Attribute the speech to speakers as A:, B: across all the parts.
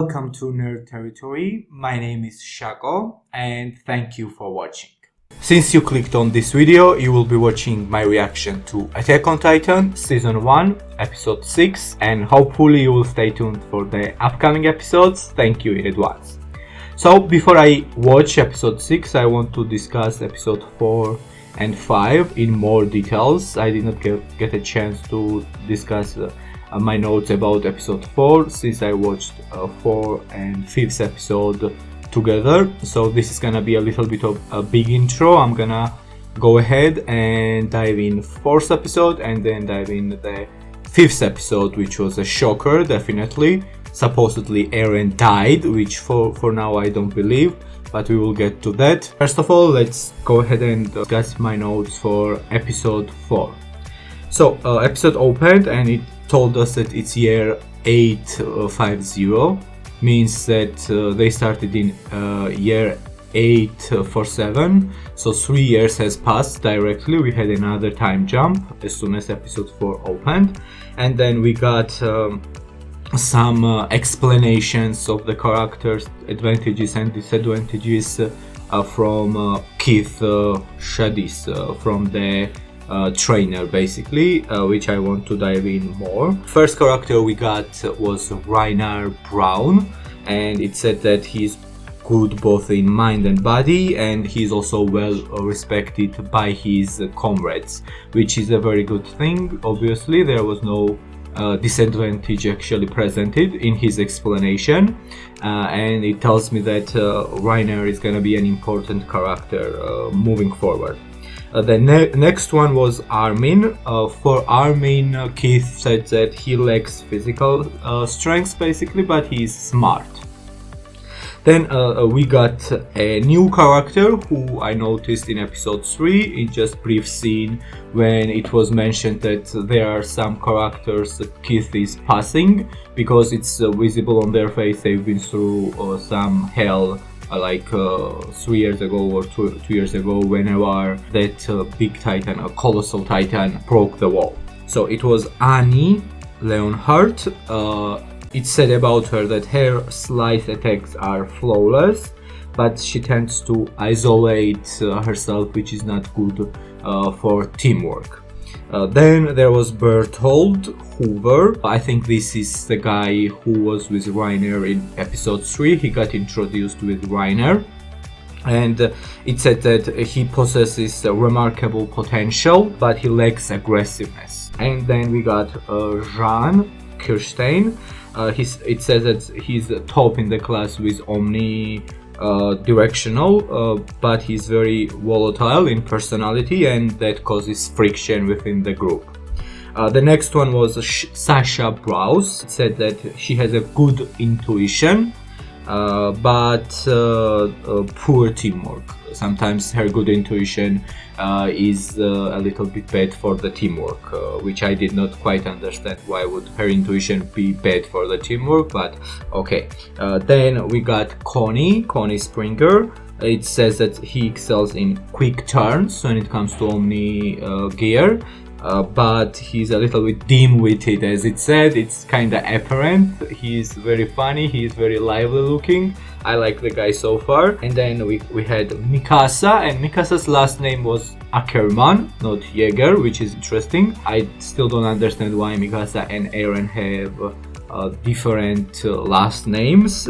A: Welcome to Nerd Territory. My name is Shako and thank you for watching. Since you clicked on this video, you will be watching my reaction to Attack on Titan Season 1, Episode 6, and hopefully you will stay tuned for the upcoming episodes. Thank you in advance. So before I watch Episode 6, I want to discuss Episode 4 and 5 in more details. I did not get a chance to discuss my notes about Episode 4 since I watched 4 and 5th episode together. So this is gonna be a little bit of a big intro. I'm gonna go ahead and dive in 4th episode and then dive in the 5th episode, which was a shocker, definitely. Supposedly Eren died, which for now I don't believe, but we will get to that. First of all, let's go ahead and discuss my notes for episode 4. So episode opened and it told us that it's year 850, means that they started in year 847, so 3 years has passed directly. We had another time jump as soon as episode 4 opened, and then we got some explanations of the characters' advantages and disadvantages from Keith Shadis, from the trainer, basically, which I want to dive in more. First character we got was Rainer Brown, and it said that he's good both in mind and body, and he's also well respected by his comrades, which is a very good thing. Obviously there was no disadvantage actually presented in his explanation, and it tells me that Rainer is gonna be an important character moving forward. The next one was Armin. For Armin, Keith said that he lacks physical strength basically, but he's smart. Then we got a new character who I noticed in episode 3 in just brief scene when it was mentioned that there are some characters that Keith is passing because it's visible on their face they've been through some hell, like 3 years ago or 2 years ago, whenever that big titan, a colossal titan, broke the wall. So it was Annie Leonhardt. It said about her that her slice attacks are flawless, but she tends to isolate herself, which is not good for teamwork. Then there was Berthold Hoover. I think this is the guy who was with Rainer in episode 3. He got introduced with Rainer, and it said that he possesses a remarkable potential, but he lacks aggressiveness. And then we got Jean Kirstein. It says that he's top in the class with Omni directional, but he's very volatile in personality, and that causes friction within the group. The next one was Sasha Browse. It said that she has a good intuition, but poor teamwork. Sometimes her good intuition is a little bit bad for the teamwork, which I did not quite understand. Why would her intuition be bad for the teamwork, but okay. Then we got Connie Springer. It says that he excels in quick turns when it comes to Omni gear, but he's a little bit dim-witted, as it said. It's kinda apparent. He's very funny, he's very lively looking. I like the guy so far. And then we had Mikasa, and Mikasa's last name was Ackerman, not Jäger, which is interesting. I still don't understand why Mikasa and Eren have different last names.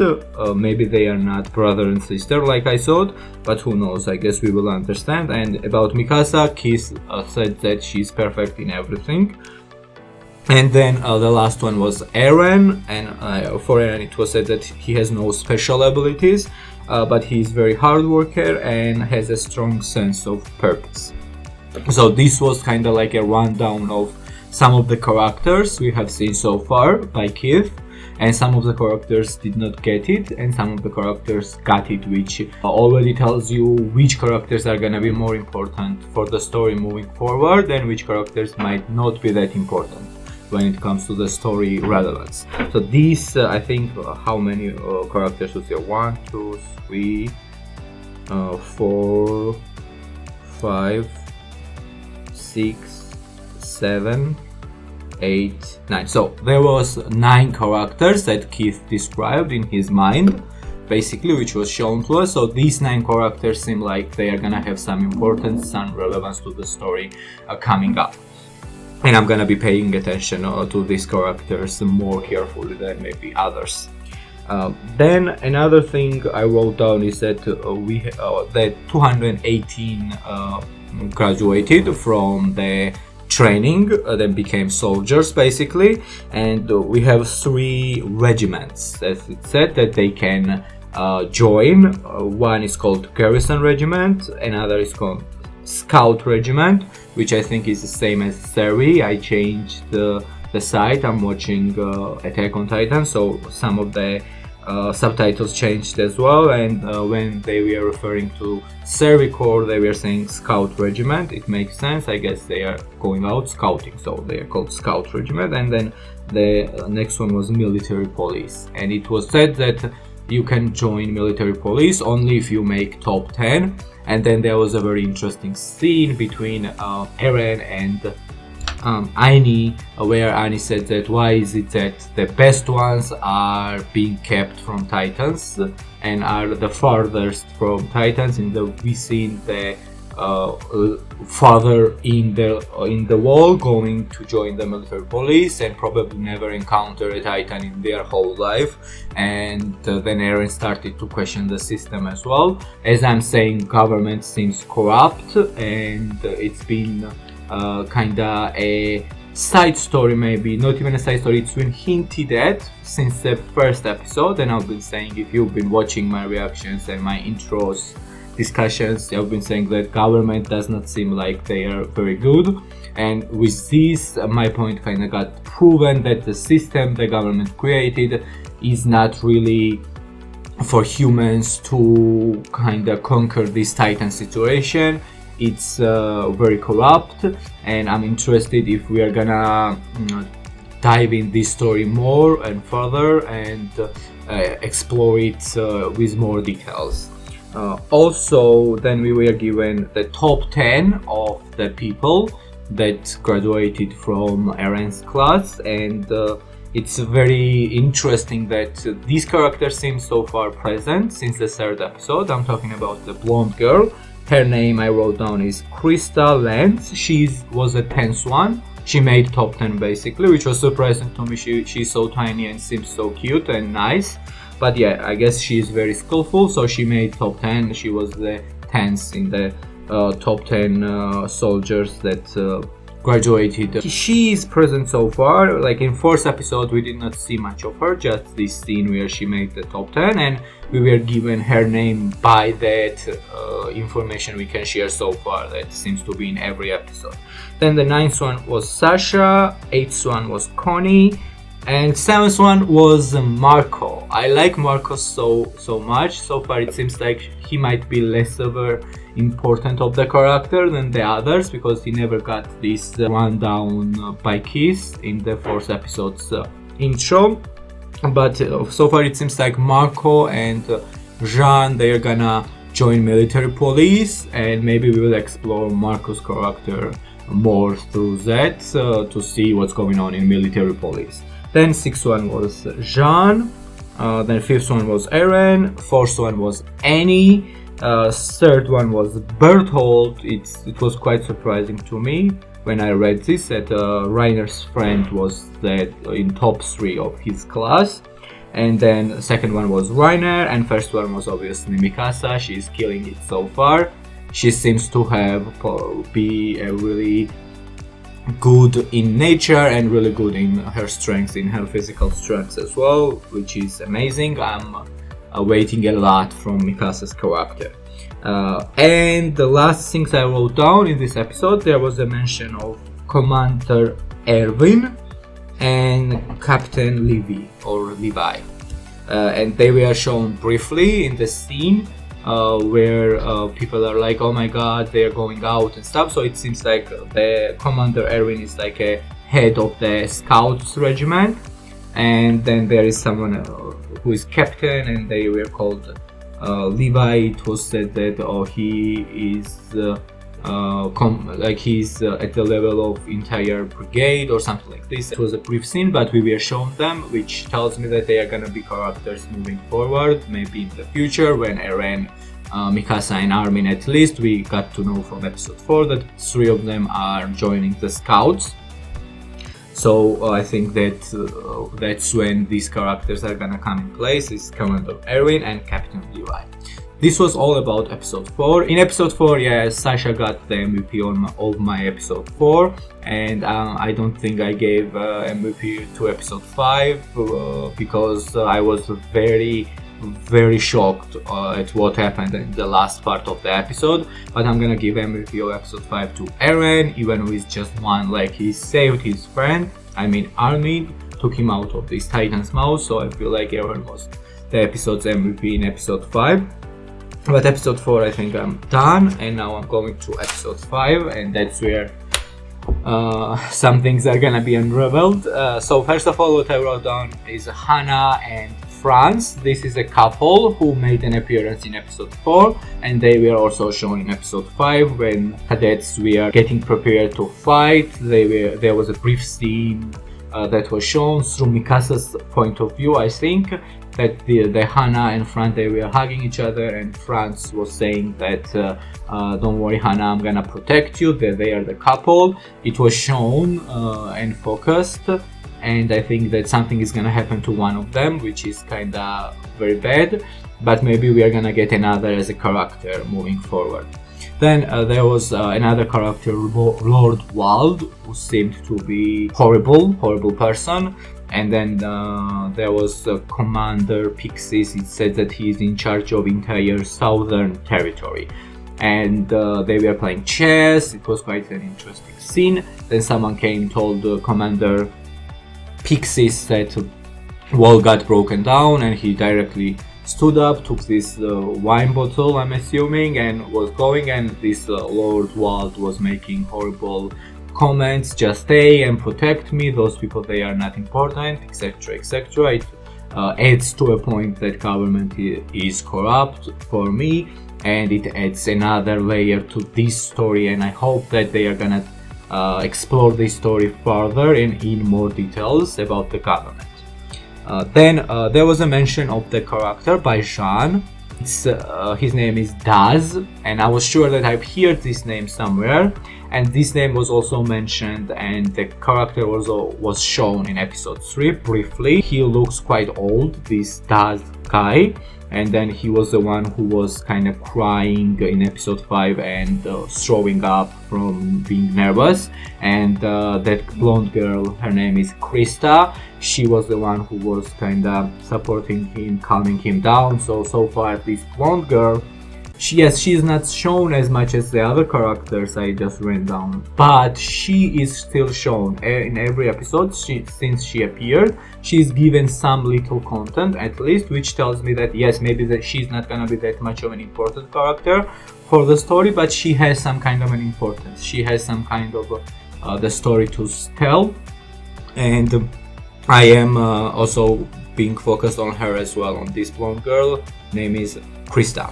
A: Maybe they are not brother and sister like I thought, but who knows, I guess we will understand. And about Mikasa, Keith said that she's perfect in everything. And then the last one was Eren, and for Eren it was said that he has no special abilities, but he's very hard worker and has a strong sense of purpose. So this was kind of like a rundown of some of the characters we have seen so far by Keith, and some of the characters did not get it, and some of the characters got it, which already tells you which characters are gonna be more important for the story moving forward and which characters might not be that important when it comes to the story relevance. So these, I think, how many characters was there? 1, 2, 3, 4, 5, 6, 7, 8, 9. So there was 9 characters that Keith described in his mind, basically, which was shown to us. So these 9 characters seem like they are gonna have some importance, some relevance to the story coming up. And I'm gonna be paying attention to these characters more carefully than maybe others. Then another thing I wrote down is that that 218 graduated from the training, then became soldiers basically, and we have 3 regiments, as it said, that they can join. One is called Garrison Regiment, another is called Scout Regiment, which I think is the same as Seri. I changed the site. I'm watching Attack on Titan, so some of the subtitles changed as well, and when they were referring to Seri Corps, they were saying Scout Regiment. It makes sense, I guess they are going out scouting, so they are called Scout Regiment. And then the next one was Military Police, and it was said that you can join Military Police only if you make top 10. And then there was a very interesting scene between Eren and Aini, where Aini said that why is it that the best ones are being kept from Titans and are the farthest from Titans, and we seen the father in the wall going to join the Military Police and probably never encounter a Titan in their whole life. And then Eren started to question the system as well. As I'm saying, government seems corrupt, and it's been kinda a side story, maybe not even a side story, it's been hinted at since the first episode. And I've been saying, if you've been watching my reactions and my intros discussions, I've been saying that government does not seem like they are very good, and with this my point kind of got proven that the system the government created is not really for humans to kind of conquer this Titan situation. It's very corrupt, and I'm interested if we are gonna dive in this story more and further and explore it with more details. Also, then we were given the top 10 of the people that graduated from Eren's class, and it's very interesting that these characters seem so far present since the 3rd episode. I'm talking about the blonde girl. Her name I wrote down is Krista Lentz. She was a 10th one. She made top 10 basically, which was surprising to me. She's so tiny and seems so cute and nice. But yeah, I guess she is very skillful, so she made top 10. She was the 10th in the top 10 soldiers that graduated. She is present so far. Like in 4th episode, we did not see much of her, just this scene where she made the top 10, and we were given her name by that information we can share so far. That seems to be in every episode. Then the 9th one was Sasha, 8th one was Connie, and 7th one was Marco. I like Marco so much. So far it seems like he might be less of a important of the character than the others, because he never got this rundown by Keith in the 4th episode's intro. But so far it seems like Marco and Jean, they are gonna join Military Police, and maybe we will explore Marco's character more through that to see what's going on in Military Police. Then 6th one was Jean, then 5th one was Eren, 4th one was Annie, 3rd one was Berthold. It was quite surprising to me when I read this, that Reiner's friend was that in top 3 of his class. And then the 2nd one was Reiner, and 1st one was obviously Mikasa. She's killing it so far. She seems to be a really good in nature and really good in her strengths, in her physical strengths as well, which is amazing. I'm waiting a lot from Mikasa's character. And the last things I wrote down in this episode, there was a mention of Commander Erwin and Captain Levi, and they were shown briefly in the scene where people are like, oh my god, they're going out and stuff. So it seems like the Commander Erwin is like a head of the Scouts regiment, and then there is someone who is captain, and they were called Levi. It was said that he is like he's at the level of entire brigade or something like this. It was a brief scene, but we were shown them, which tells me that they are gonna be characters moving forward, maybe in the future when Eren, Mikasa and Armin, at least we got to know from episode 4 that 3 of them are joining the scouts. So I think that that's when these characters are gonna come in place, is Commander Erwin and Captain Levi. This was all about episode 4. In episode 4, yeah, Sasha got the MVP of my episode 4, and I don't think I gave MVP to episode 5 because I was very shocked at what happened in the last part of the episode. But I'm gonna give MVP of episode 5 to Eren, even with just one. Like, he saved his friend, I mean Armin, took him out of this Titan's mouth, so I feel like Eren was the episode's MVP in episode 5. But episode 4, I think I'm done, and now I'm going to episode 5, and that's where some things are gonna be unraveled. So first of all, what I wrote down is Hannah and Franz. This is a couple who made an appearance in episode 4, and they were also shown in episode 5 when cadets were getting prepared to fight. There was a brief scene that was shown through Mikasa's point of view, I think, that the Hannah and Franz, they were hugging each other, and Franz was saying that don't worry Hannah, I'm gonna protect you, that they are the couple. It was shown and focused, and I think that something is gonna happen to one of them, which is kinda very bad, but maybe we are gonna get another as a character moving forward. Then there was another character, Lord Wald, who seemed to be horrible person. And then there was Commander Pixis. It said that he is in charge of entire southern territory, and they were playing chess. It was quite an interesting scene. Then someone came, told Commander Pixis that wall got broken down, and he directly stood up, took this wine bottle, I'm assuming, and was going, and this Lord Wald was making horrible comments, just stay and protect me, those people, they are not important, etc, etc. It adds to a point that government is corrupt for me, and it adds another layer to this story, and I hope that they are gonna explore this story further and in more details about the government. Then there was a mention of the character by Jean. His name is Daz, and I was sure that I've heard this name somewhere, and this name was also mentioned, and the character was shown in episode 3 briefly. He looks quite old, this Daz guy, and then he was the one who was kind of crying in episode 5 and throwing up from being nervous, and that blonde girl, her name is Krista, she was the one who was kind of supporting him, calming him down. So far this blonde girl, she is not shown as much as the other characters I just ran down, but she is still shown in every episode. Since she appeared, she's given some little content at least, which tells me that yes, maybe that she's not gonna be that much of an important character for the story, but she has some kind of an importance. She has some kind of the story to tell, and I am also being focused on her as well, on this blonde girl, name is Krista.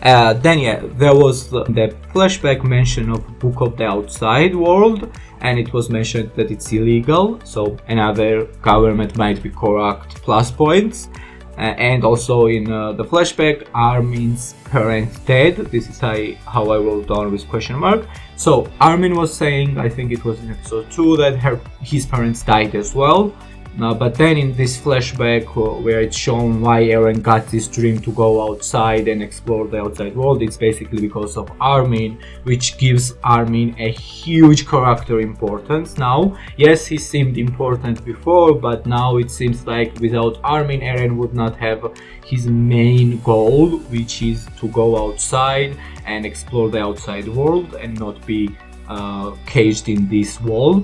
A: Then yeah, there was the flashback mention of Book of the Outside World, and it was mentioned that it's illegal, so another government might be corrupt plus points. And also in the flashback, Armin's parents dead. This is how I wrote down with question mark. So Armin was saying, I think it was in episode 2, that his parents died as well. But then in this flashback where it's shown why Eren got this dream to go outside and explore the outside world, it's basically because of Armin, which gives Armin a huge character importance now. Yes, he seemed important before, but now it seems like without Armin, Eren would not have his main goal, which is to go outside and explore the outside world and not be caged in this wall.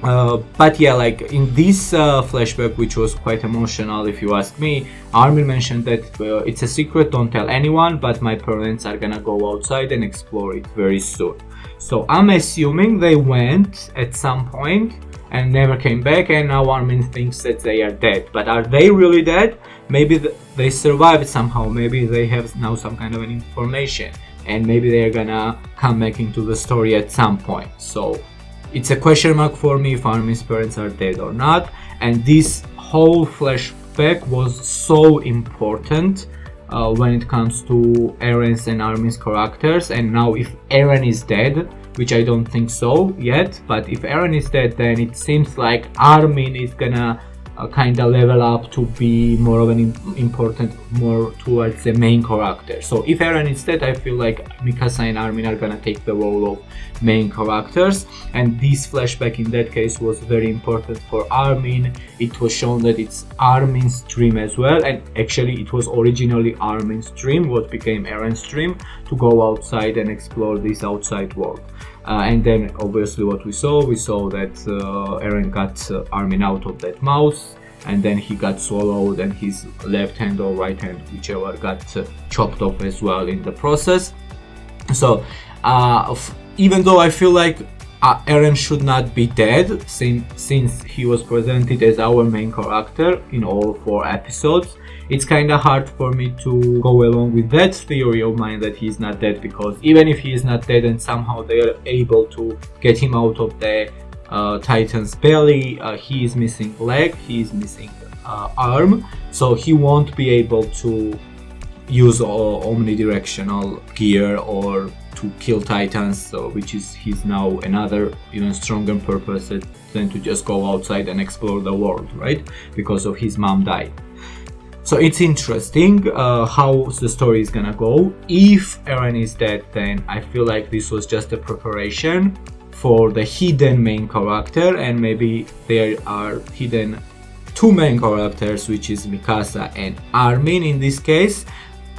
A: But yeah, like in this flashback, which was quite emotional if you ask me, Armin mentioned that it's a secret, don't tell anyone, but my parents are gonna go outside and explore it very soon. So I'm assuming they went at some point and never came back, and now Armin thinks that they are dead. But are they really dead? Maybe they survived somehow, maybe they have now some kind of an information. and maybe they're gonna come back into the story at some point. So it's a question mark for me if Armin's parents are dead or not, and this whole flashback was so important when it comes to Eren's and Armin's characters. And now if Eren is dead, which I don't think so yet, but if Eren is dead, then it seems like Armin is gonna kind of level up to be more of an important, more towards the main character. So if Eren is dead, I feel like Mikasa and Armin are gonna take the role of main characters, and this flashback in that case was very important for Armin. It was shown that it's Armin's dream as well, and actually it was originally Armin's dream, what became Eren's dream, to go outside and explore this outside world. And then obviously what we saw that Eren got Armin out of that mouse, and then he got swallowed, and his left hand or right hand, whichever, got chopped off as well in the process. So even though I feel like Eren should not be dead, since he was presented as our main character in all 4 episodes, it's kind of hard for me to go along with that theory of mine that he's not dead, because even if he is not dead and somehow they are able to get him out of the Titan's belly, he is missing leg, he is missing arm, so he won't be able to use omnidirectional gear or to kill Titans, which is his now another even stronger purpose than to just go outside and explore the world, right? Because of his mom died. So it's interesting how the story is gonna go. If Eren is dead, then I feel like this was just a preparation for the hidden main character, and maybe there are hidden 2 main characters, which is Mikasa and Armin in this case.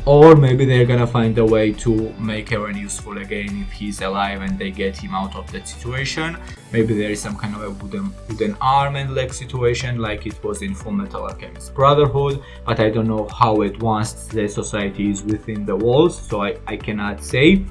A: Or maybe they're gonna find a way to make Eren useful again if he's alive and they get him out of that situation. Maybe there is some kind of a wooden arm and leg situation like it was in Fullmetal Alchemist Brotherhood, but I don't know how advanced the society is within the walls, so I cannot say.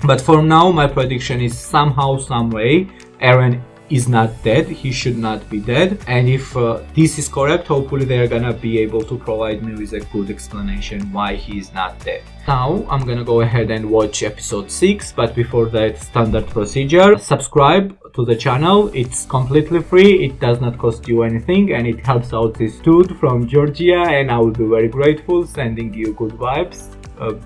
A: But for now, my prediction is somehow, some way, Eren is not dead, he should not be dead, and if this is correct, hopefully they're gonna be able to provide me with a good explanation why he is not dead. Now I'm gonna go ahead and watch episode 6, but before that, standard procedure: subscribe to the channel, it's completely free, it does not cost you anything, and it helps out this dude from Georgia, and I will be very grateful, sending you good vibes,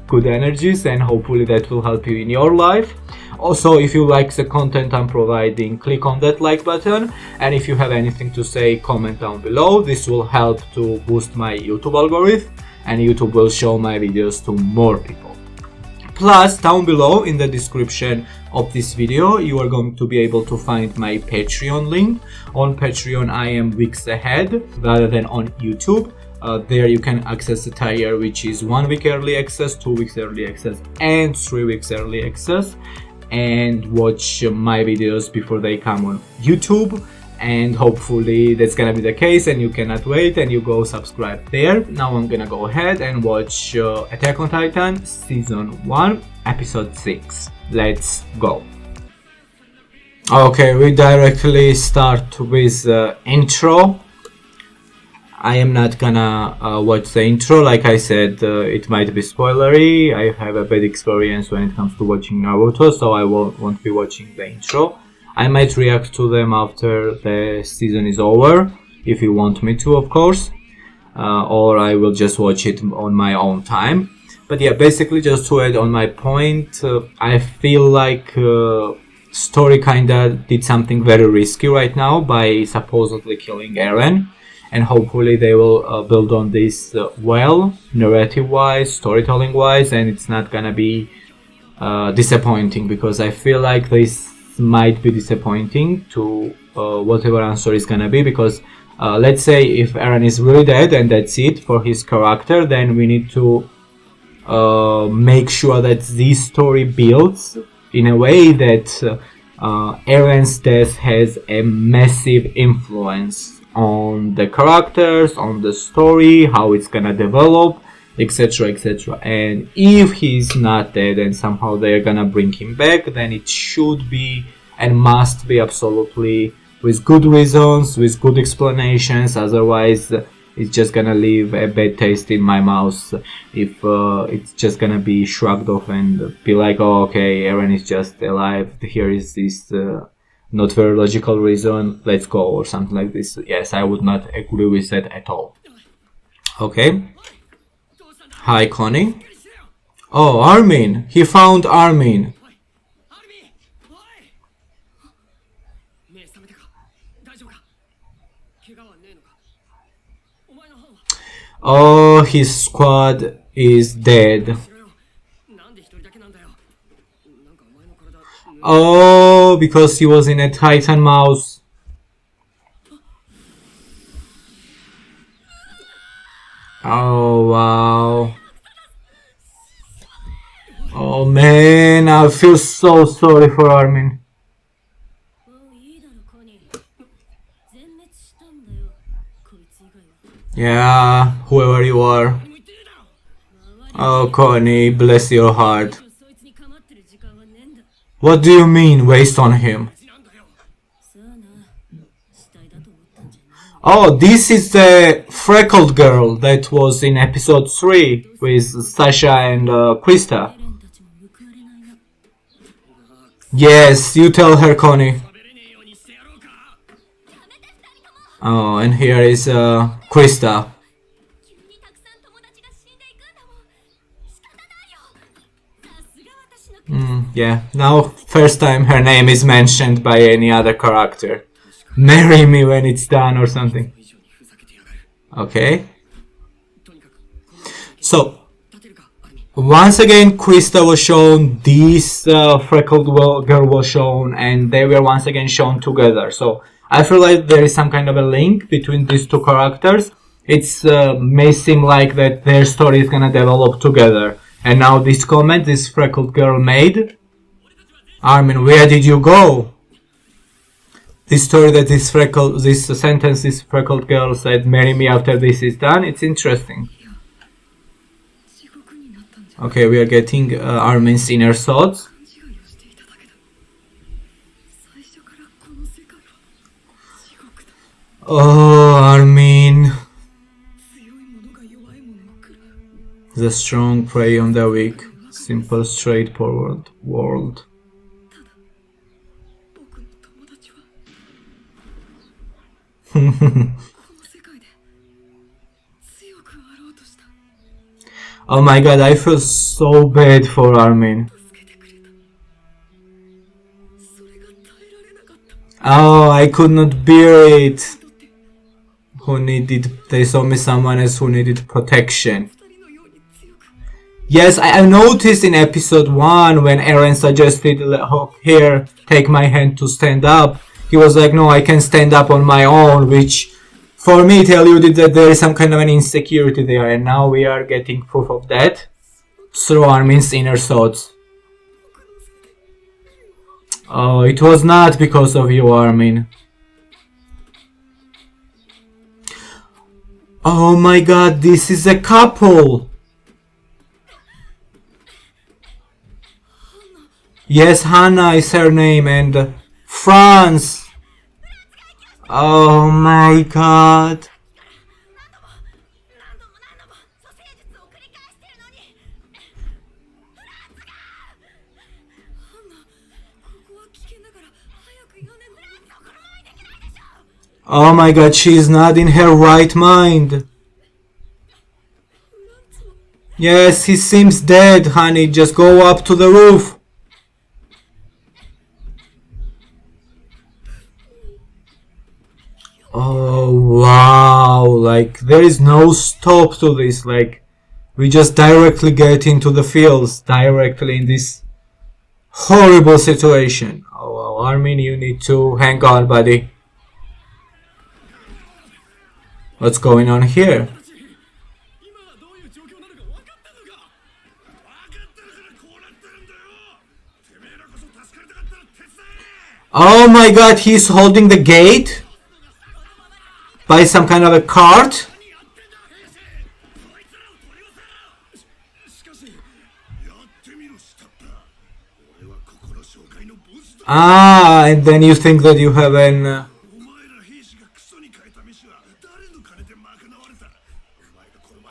A: good energies, and hopefully that will help you in your life. Also, if you like the content I'm providing, click on that like button, and if you have anything to say, comment down below. This will help to boost my YouTube algorithm, and YouTube will show my videos to more people. Plus, down below in the description of this video, you are going to be able to find my Patreon link. On Patreon, I am weeks ahead rather than on YouTube. There you can access the tier, which is 1 week early access, 2 weeks early access, and 3 weeks early access, and watch my videos before they come on YouTube. And hopefully that's gonna be the case, and you cannot wait, and you go subscribe there. Now I'm gonna go ahead and watch Attack on Titan season 1 episode 6. Let's go. Okay, we directly start with the intro. I am not gonna watch the intro, like I said, it might be spoilery. I have a bad experience when it comes to watching Naruto, so I won't be watching the intro. I might react to them after the season is over, if you want me to, of course, or I will just watch it on my own time. But yeah, basically, just to add on my point, I feel like story kinda did something very risky right now by supposedly killing Eren. And hopefully they will build on this well, narrative-wise, storytelling-wise, and it's not gonna be disappointing, because I feel like this might be disappointing to whatever answer is gonna be, because let's say if Eren is really dead and that's it for his character, then we need to make sure that this story builds in a way that Eren's death has a massive influence on the characters, on the story, how it's gonna develop, etc, etc. And if he's not dead and somehow they're gonna bring him back, then it should be and must be absolutely with good reasons, with good explanations. Otherwise it's just gonna leave a bad taste in my mouth if it's just gonna be shrugged off and be like, oh, okay, Eren is just alive, here is this not very logical reason, let's go, or something like this. Yes, I would not agree with that at all. Okay. Hi, Connie. Oh, Armin! He found Armin! Oh, his squad is dead. Oh, because he was in a Titan mouse. Oh, wow. Oh man, I feel so sorry for Armin. Yeah, whoever you are. Oh, Connie, bless your heart. What do you mean, waste on him? Oh, this is the freckled girl that was in episode 3 with Sasha and Krista. Yes, you tell her, Connie. Oh, and here is Krista. Yeah, now first time her name is mentioned by any other character. Marry me when it's done or something. Okay. So, once again Krista was shown, this freckled girl was shown, and they were once again shown together. So, I feel like there is some kind of a link between these two characters. It may seem like that their story is gonna develop together. And now this comment this freckled girl made. Armin, where did you go? This story that this sentence this freckled girl said, marry me after this is done, it's interesting. Okay, we are getting Armin's inner thoughts. Oh, Armin. The strong prey on the weak. Simple, straightforward world. Oh my god, I feel so bad for Armin. Oh, I could not bear it. They saw me someone else who needed protection. Yes, I noticed in episode 1 when Eren suggested, here, take my hand to stand up. He was like, no, I can stand up on my own, which for me tell you that there is some kind of an insecurity there, and now we are getting proof of that through Armin's inner thoughts. Oh, it was not because of you, Armin. Oh my god, this is a couple! Yes, Hannah is her name, and Franz! Oh my god. Oh my god, she's not in her right mind. Yes, he seems dead, honey. Just go up to the roof. Oh wow, like there is no stop to this, like we just directly get into the fields, directly in this horrible situation. Oh wow, Armin, you need to hang on, buddy. What's going on here? Oh my god, he's holding the gate by some kind of a cart. Ah, and then you think that you have an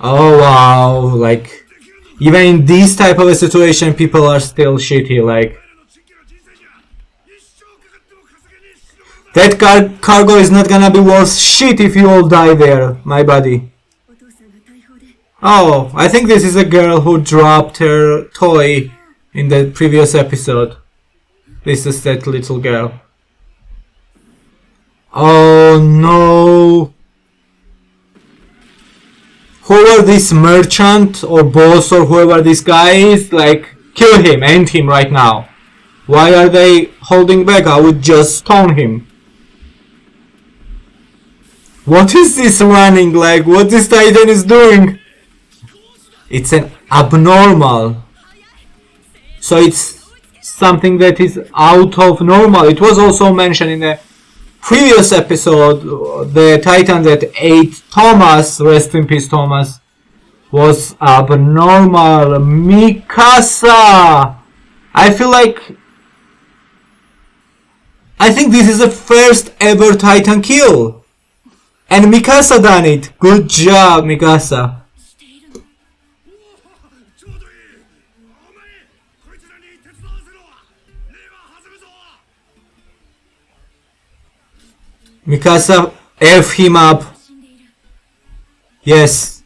A: Oh wow, like even in this type of a situation people are still shitty, like that cargo is not gonna be worth shit if you all die there, my buddy. Oh, I think this is a girl who dropped her toy in the previous episode. This is that little girl. Oh no! Whoever this merchant or boss or whoever this guy is, like, kill him, end him right now. Why are they holding back? I would just stone him. What is this running like? What this Titan is doing? It's an abnormal. So it's something that is out of normal. It was also mentioned in the previous episode, the Titan that ate Thomas, rest in peace Thomas, was abnormal. Mikasa! I think this is the first ever Titan kill. And Mikasa done it. Good job, Mikasa. Mikasa, F him up. Yes.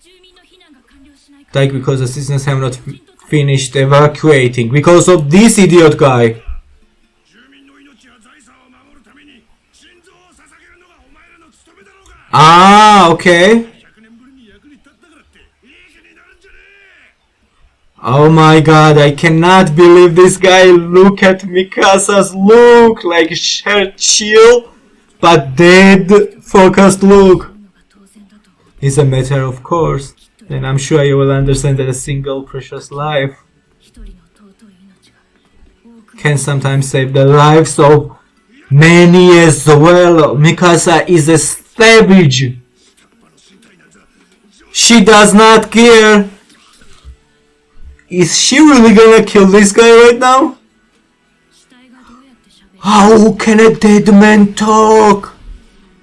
A: Like because the citizens have not finished evacuating. Because of this idiot guy. Ah, okay. Oh my god, I cannot believe this guy. Look at Mikasa's look. Like her chill but dead focused look. Is a matter of course. Then I'm sure you will understand that a single precious life can sometimes save the lives of many as well. Mikasa is a savage. She does not care. Is she really gonna kill this guy right now? How can a dead man talk?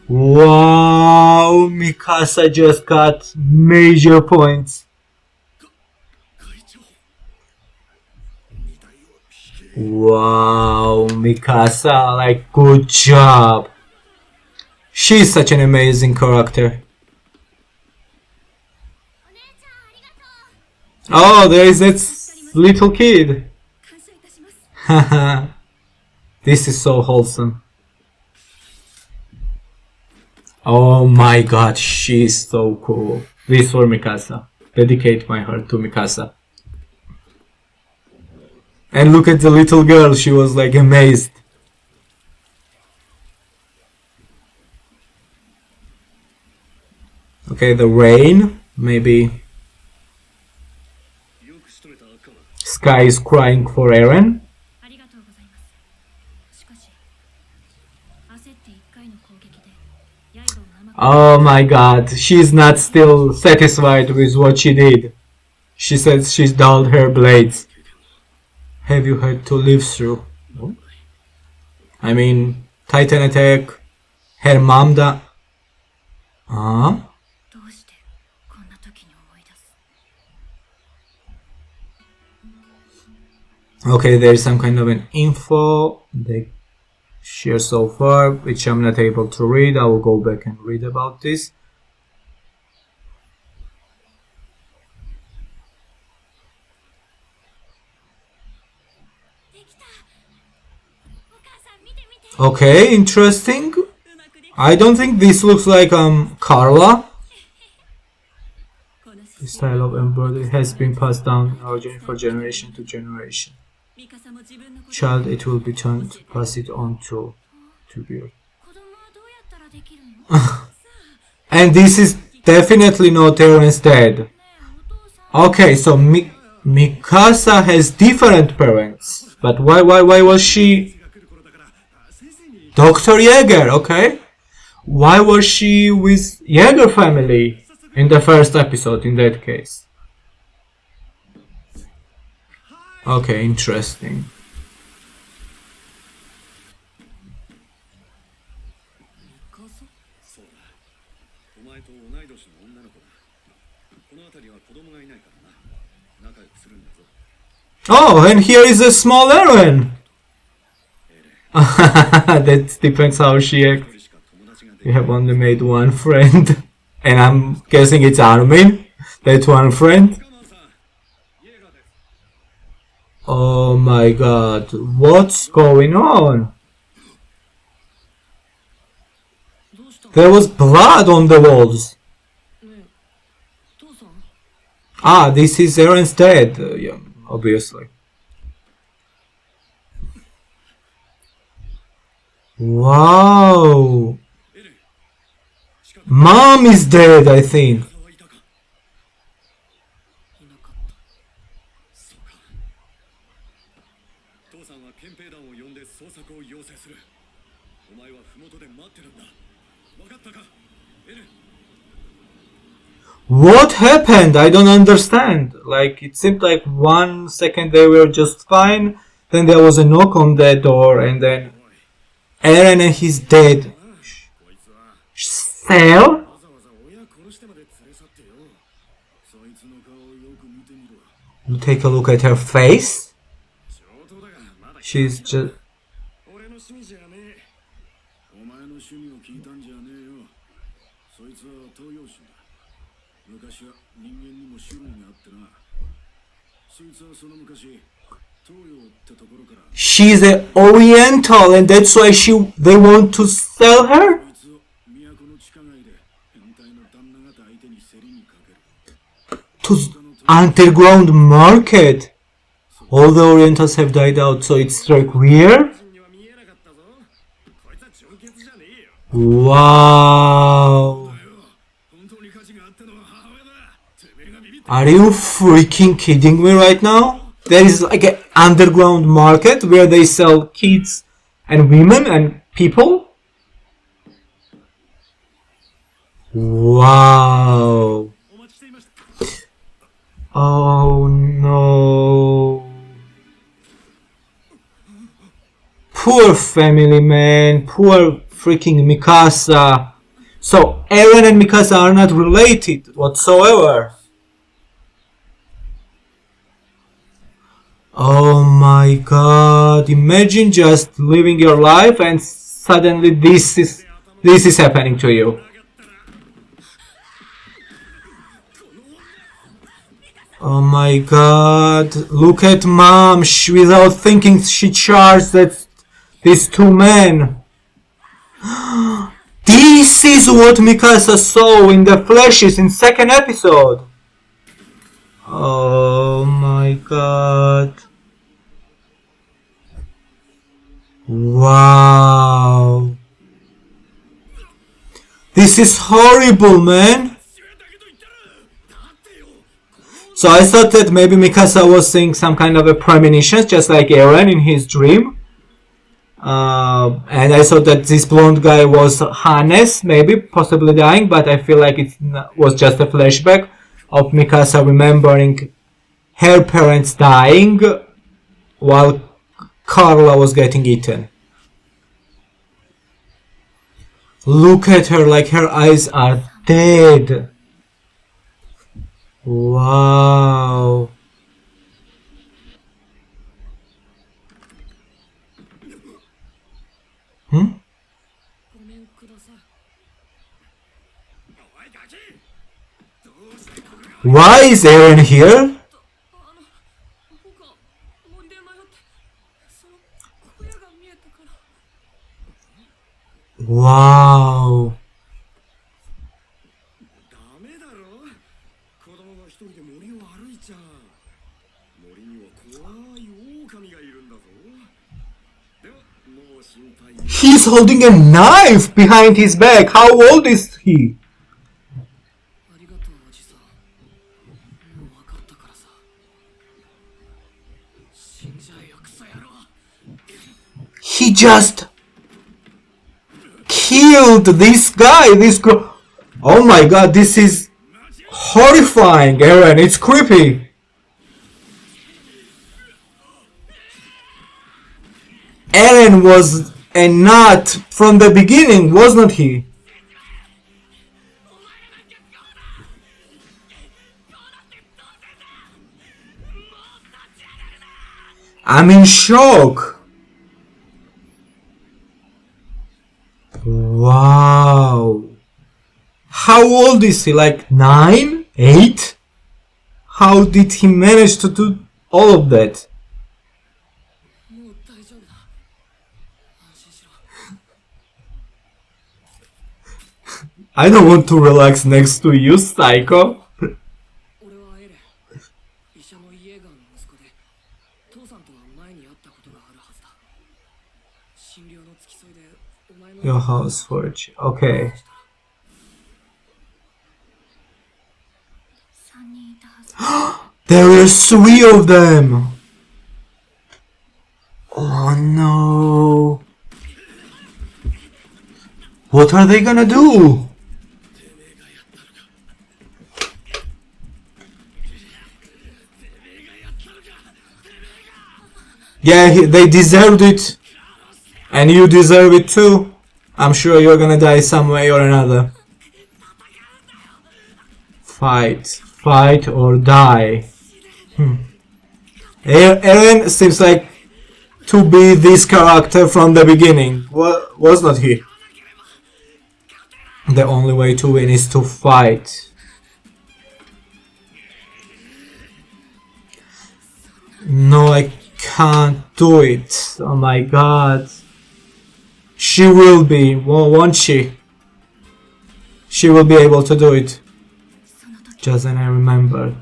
A: Wow, Mikasa just got major points. Wow, Mikasa, like, good job. She's such an amazing character. Oh, there is that little kid. Haha. This is so wholesome. Oh my god, she's so cool. This for Mikasa. Dedicate my heart to Mikasa. And look at the little girl, she was like amazed. Okay, the rain, maybe. Sky is crying for Eren. Oh my god, she's not still satisfied with what she did. She says she's dulled her blades. Have you had to live through? No? I mean, Titan attack, her mom da... Huh? Okay, there is some kind of an info they share so far, which I'm not able to read. I will go back and read about this. Okay, interesting. I don't think this looks like Carla. This style of embroidery has been passed down for generation to generation. Child, it will be turned to pass it on to be. And this is definitely not Eren's dad. Okay, so Mikasa has different parents, but why was she Dr. Jaeger? Okay, why was she with Jaeger family in the first episode? In that case, okay, interesting. Oh, and here is a small Eren. That depends how she acts. You have only made one friend. And I'm guessing it's Armin. That one friend. Oh my god. What's going on? There was blood on the walls. Ah, this is Eren's dad. Yeah, obviously. Wow. Mom is dead, I think. What happened? I don't understand. Like, it seemed like 1 second they were just fine, then there was a knock on the door, and then Eren and his dad fell. You take a look at her face. She's just... She's an Oriental, and that's why they want to sell her? To underground market. All the Orientals have died out, so it's like weird. Wow. Are you freaking kidding me right now? There is like an underground market where they sell kids and women and people. Wow. Oh no. Poor family, man. Poor freaking Mikasa. So Eren and Mikasa are not related whatsoever. Oh my god, imagine just living your life and suddenly this is happening to you. Oh my god, look at mom, without thinking she charged these two men. This is what Mikasa saw in the flashes in second episode. Oh my god. Wow. This is horrible, man. So I thought that maybe Mikasa was seeing some kind of a premonition, just like Eren in his dream. And I thought that this blonde guy was Hannes, maybe, possibly dying, but I feel like it was just a flashback of Mikasa remembering her parents dying while Carla was getting eaten. Look at her, like her eyes are dead. Wow. Why is Eren here? Wow. He's holding a knife behind his back. How old is he? He just killed this guy, this girl. Oh my god, this is horrifying, Eren. It's creepy. Eren was a nut from the beginning, wasn't he? I'm in shock. Wow. How old is he? Like 9? 8? How did he manage to do all of that? I don't want to relax next to you, psycho. Your house forge. Okay. There are 3 of them! Oh no! What are they gonna do? Yeah, they deserved it. And you deserve it too. I'm sure you're gonna die some way or another. Fight. Fight or die. Eren seems like to be this character from the beginning. Was not he? The only way to win is to fight. No, I can't do it. Oh my god. She will be, won't she? She will be able to do it. Just then I remembered.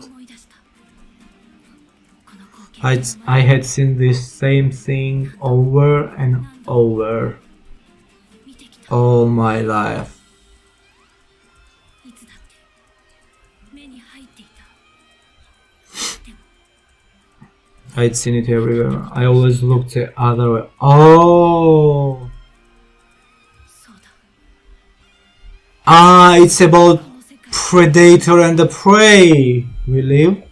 A: I had seen this same thing over and over. All my life. I'd seen it everywhere. I always looked the other way. Oh! Ah, it's about predator and the prey. We live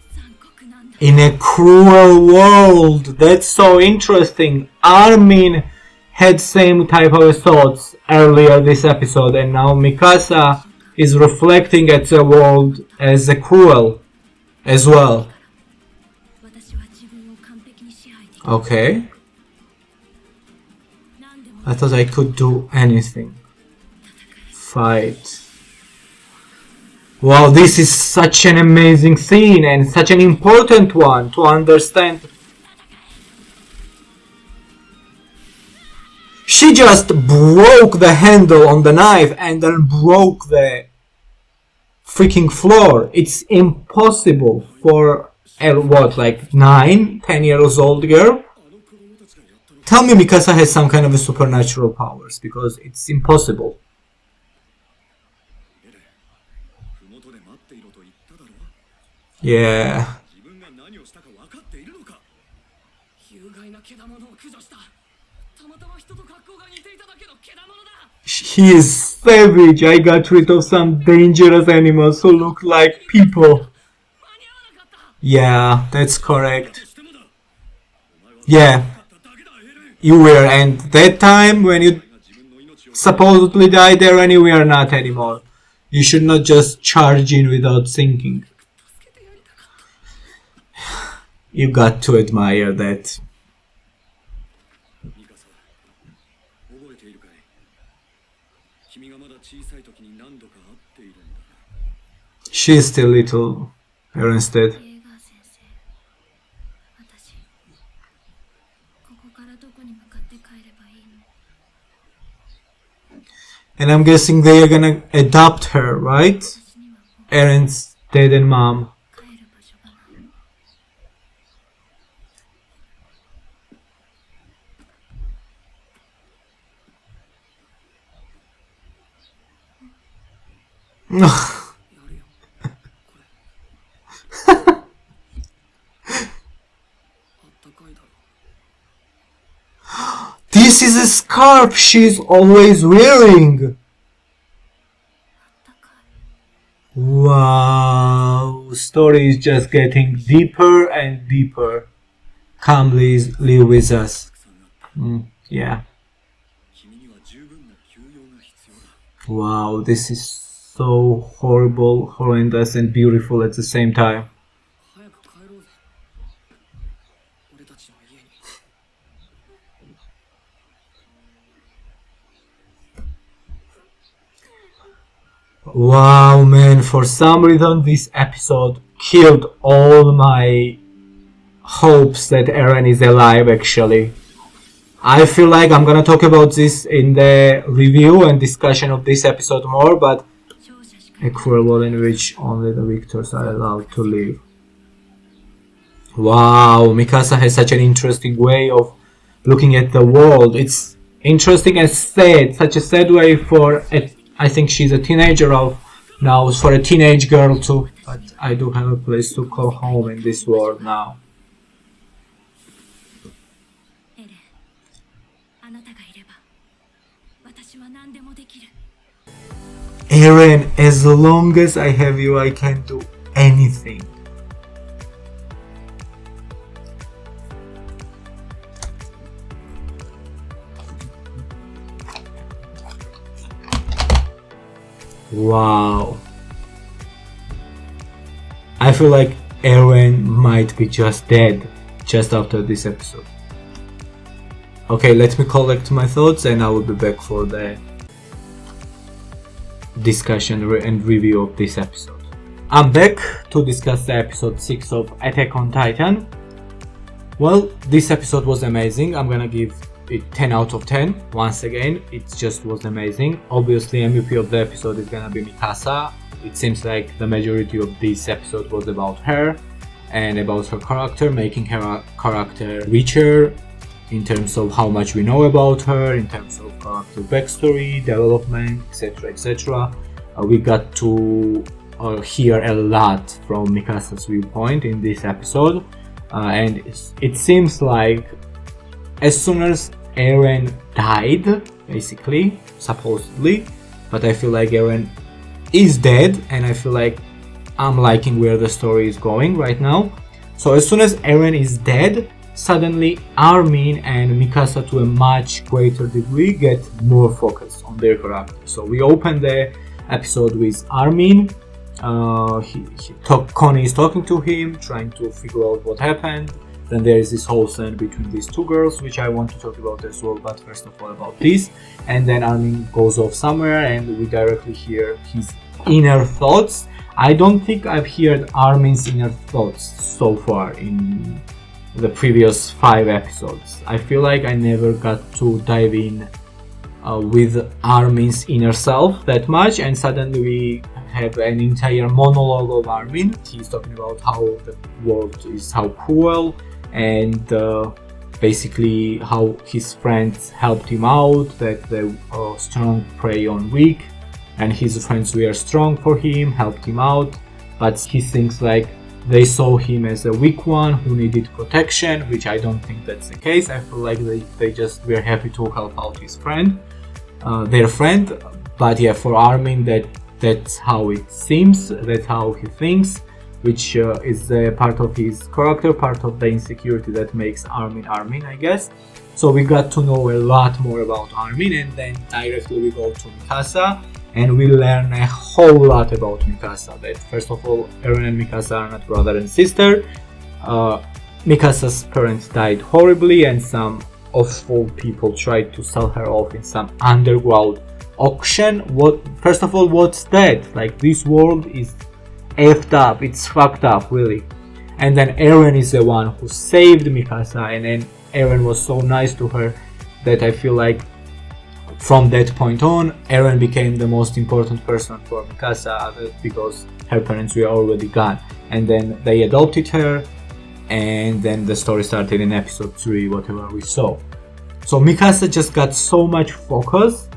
A: in a cruel world. That's so interesting. Armin had same type of thoughts earlier this episode, and now Mikasa is reflecting at the world as a cruel as well. Okay. I thought I could do anything. Fight. Wow, this is such an amazing scene and such an important one to understand. She just broke the handle on the knife and then broke the freaking floor. It's impossible for a, what, like 9, 10 years old girl? Tell me Mikasa has some kind of a supernatural powers, because it's impossible. Yeah. He is savage. I got rid of some dangerous animals who look like people. Yeah, that's correct. Yeah. You were, and that time when you supposedly died there and you were not anymore. You should not just charge in without thinking. You got to admire that. She is still little, instead. And I'm guessing they are gonna adopt her, right? Eren's dad and mom. This is a scarf she's always wearing. Wow, story is just getting deeper and deeper. Come, live with us. Yeah. Wow, this is so horrible, horrendous and beautiful at the same time. Wow, man, for some reason this episode killed all my hopes that Eren is alive actually. I feel like I'm gonna talk about this in the review and discussion of this episode more, but a cruel world in which only the victors are allowed to live. Wow, Mikasa has such an interesting way of looking at the world. It's interesting and sad, such a sad way for I think she's a teenager of now, for a teenage girl too. But I do have a place to call home in this world now. Eren, as long as I have you, I can do anything. Wow. I feel like Eren might be just dead just after this episode. Okay, let me collect my thoughts and I will be back for the discussion and review of this episode. I'm back to discuss the episode 6 of Attack on Titan. Well, this episode was amazing. I'm gonna give it 10 out of 10. Once again, it just was amazing. Obviously, MVP of the episode is gonna be Mikasa. It seems like the majority of this episode was about her and about her character, making her character richer in terms of how much we know about her, in terms of character backstory, development, etc. etc. We got to hear a lot from Mikasa's viewpoint in this episode, and it seems like as soon as Eren died, basically, supposedly, but I feel like Eren is dead, and I feel like I'm liking where the story is going right now. So as soon as Eren is dead, suddenly Armin and Mikasa to a much greater degree get more focus on their character. So we open the episode with Armin. Connie is talking to him, trying to figure out what happened. Then there is this whole scene between these two girls, which I want to talk about as well, but first of all about this. And then Armin goes off somewhere and we directly hear his inner thoughts. I don't think I've heard Armin's inner thoughts so far in the previous 5 episodes. I feel like I never got to dive in with Armin's inner self that much, and suddenly we have an entire monologue of Armin. He's talking about how the world is how cruel, and basically how his friends helped him out, that the strong prey on weak, and his friends were strong for him, helped him out, but he thinks like they saw him as a weak one who needed protection, which I don't think that's the case. I feel like they just were happy to help out his friend, their friend. But yeah, for Armin, that's how it seems, that's how he thinks, which is part of his character, part of the insecurity that makes Armin Armin, I guess. So we got to know a lot more about Armin, and then directly we go to Mikasa, and we learn a whole lot about Mikasa. That first of all, Eren and Mikasa are not brother and sister. Mikasa's parents died horribly, and some awful people tried to sell her off in some underground auction. First of all, what's that? Like, this world is effed up, it's fucked up, really. And then Eren is the one who saved Mikasa, and then Eren was so nice to her that I feel like from that point on, Eren became the most important person for Mikasa because her parents were already gone. And then they adopted her, and then the story started in episode 3, whatever we saw. So Mikasa just got so much focus,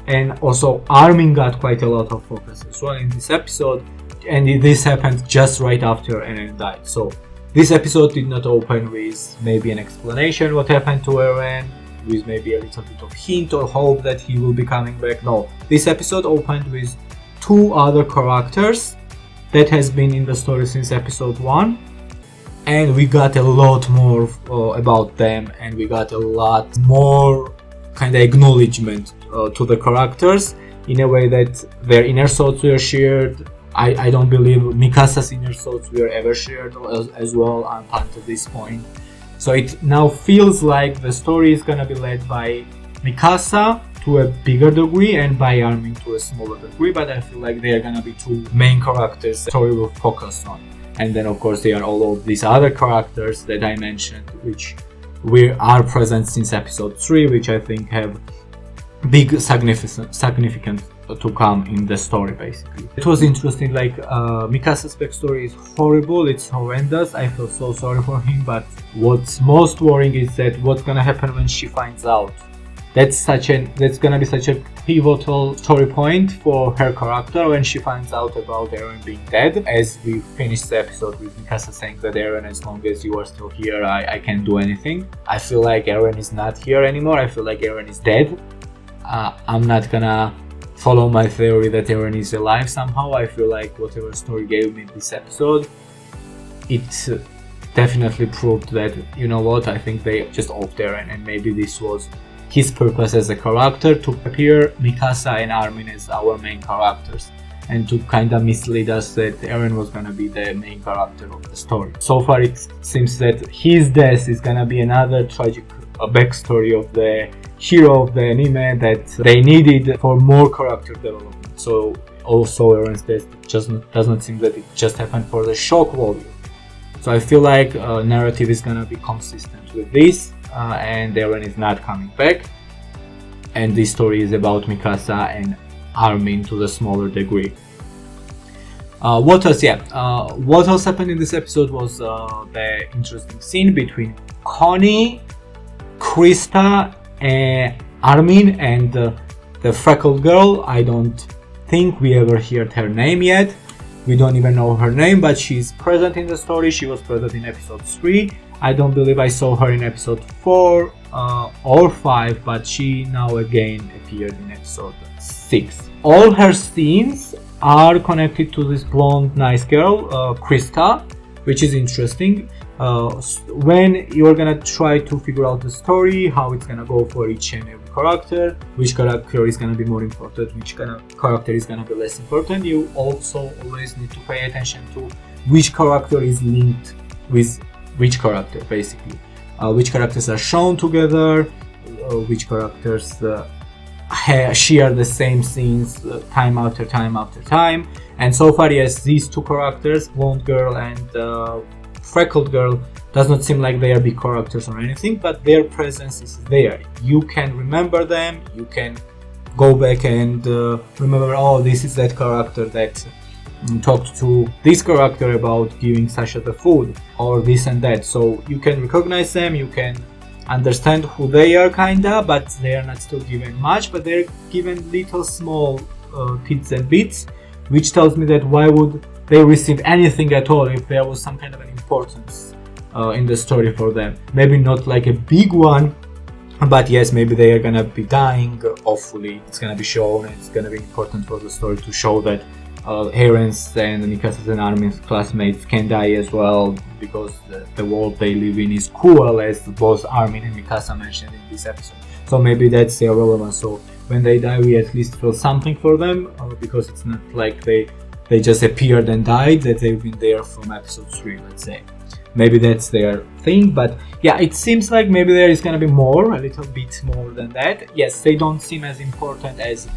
A: and also Armin got quite a lot of focus as well in this episode, and this happened just right after Eren died. So this episode did not open with maybe an explanation what happened to Eren, with maybe a little bit of hint or hope that he will be coming back. No, this episode opened with 2 other characters that has been in the story since episode 1, and we got a lot more about them, and we got a lot more kind of acknowledgement to the characters in a way that their inner thoughts were shared. I don't believe Mikasa's inner thoughts were ever shared as well up until this point. So it now feels like the story is gonna be led by Mikasa to a bigger degree and by Armin to a smaller degree, but I feel like they are gonna be two main characters the story will focus on. And then of course there are all of these other characters that I mentioned, which are present since episode 3, which I think have big significance to come in the story. Basically it was interesting, like Mikasa's backstory is horrible, it's horrendous, I feel so sorry for him, but what's most worrying is that what's gonna happen when she finds out. That's gonna be such a pivotal story point for her character when she finds out about Eren being dead, as we finished the episode with Mikasa saying that Eren, as long as you are still here, I can't do anything. I feel like Eren is not here anymore, I feel like Eren is dead. I'm not gonna follow my theory that Eren is alive somehow. I feel like whatever story gave me this episode, it definitely proved that, you know what, I think they just offed Eren, and maybe this was his purpose as a character, to appear Mikasa and Armin as our main characters and to kind of mislead us that Eren was gonna be the main character of the story. So far it seems that his death is gonna be another tragic backstory of the hero of the anime that they needed for more character development. So also Eren's death does not seem that it just happened for the shock value. So I feel like narrative is gonna be consistent with this, and Eren is not coming back, and this story is about Mikasa and Armin to the smaller degree. What else happened in this episode was the interesting scene between Connie, Krista, Armin, and the freckled girl. I don't think we ever heard her name yet. We don't even know her name, but she's present in the story. She was present in episode 3. I don't believe I saw her in episode 4 or 5, but she now again appeared in episode 6. All her scenes are connected to this blonde nice girl, Krista, which is interesting. When you're gonna try to figure out the story, how it's gonna go for each and every character, which character is gonna be more important, which kind of character is gonna be less important, you also always need to pay attention to which character is linked with which character, basically. Which characters are shown together, which characters share the same scenes time after time after time. And so far, yes, these two characters, blonde girl and freckled girl, does not seem like they are big characters or anything, but their presence is there. You can remember them, you can go back and remember, oh, this is that character that talked to this character about giving Sasha the food, or this and that. So you can recognize them, you can understand who they are kinda, but they are not still given much, but they're given little small tidbits and bits, which tells me that why would they receive anything at all if there was some kind of an importance in the story for them. Maybe not like a big one, but yes, maybe they are gonna be dying. Hopefully it's gonna be shown, and it's gonna be important for the story to show that Eren's and Mikasa's and Armin's classmates can die as well, because the world they live in is cruel, as both Armin and Mikasa mentioned in this episode. So maybe that's their relevance. So when they die, we at least feel something for them, because it's not like they just appeared and died, that they've been there from episode 3, let's say. Maybe that's their thing, but yeah, it seems like maybe there is gonna be more, a little bit more than that. Yes, they don't seem as important as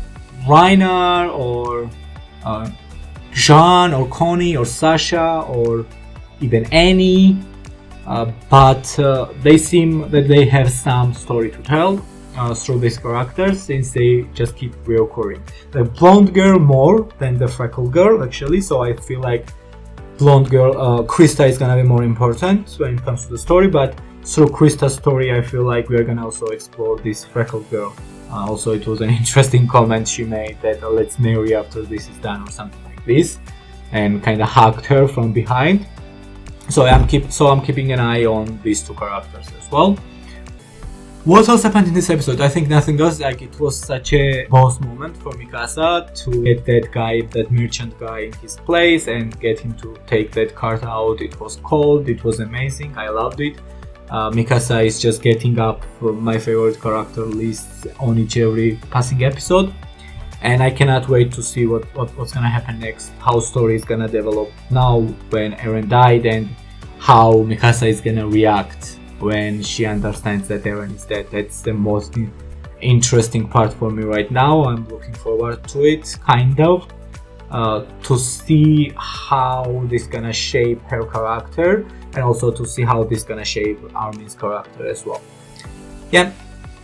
A: Reiner or Jean or Connie or Sasha or even Annie, but they seem that they have some story to tell through these characters, since they just keep reoccurring. The blonde girl more than the freckled girl, actually, so I feel like blonde girl, Krista, is gonna be more important when it comes to the story, but through Krista's story I feel like we are gonna also explore this freckled girl. Also, it was an interesting comment she made that let's marry after this is done or something like this, and kind of hugged her from behind. So I'm keeping an eye on these two characters as well. What else happened in this episode? I think nothing else. Like, it was such a boss moment for Mikasa to get that guy, that merchant guy, in his place and get him to take that cart out. It was cold, it was amazing, I loved it. Mikasa is just getting up my favorite character lists on each every passing episode, and I cannot wait to see what's gonna happen next, how story is gonna develop now when Eren died, and how Mikasa is gonna react when she understands that Eren is dead. That's the most interesting part for me right now. I'm looking forward to it, kind of, to see how this gonna shape her character, and also to see how this gonna shape Armin's character as well. Yeah,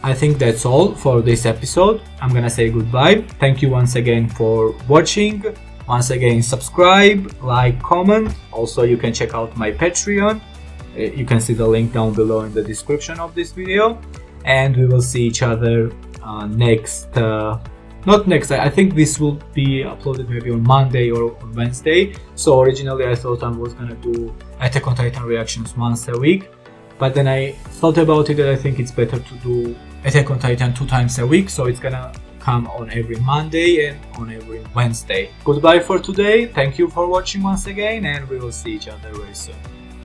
A: I think that's all for this episode. I'm gonna say goodbye. Thank you once again for watching. Once again, subscribe, like, comment. Also, you can check out my Patreon. You can see the link down below in the description of this video. And we will see each other not next, I think this will be uploaded maybe on Monday or on Wednesday. So originally I thought I was gonna do Attack on Titan reactions once a week, but then I thought about it and I think it's better to do Attack on Titan 2 times a week, so it's gonna come on every Monday and on every Wednesday. Goodbye for today, thank you for watching once again, and we will see each other very soon.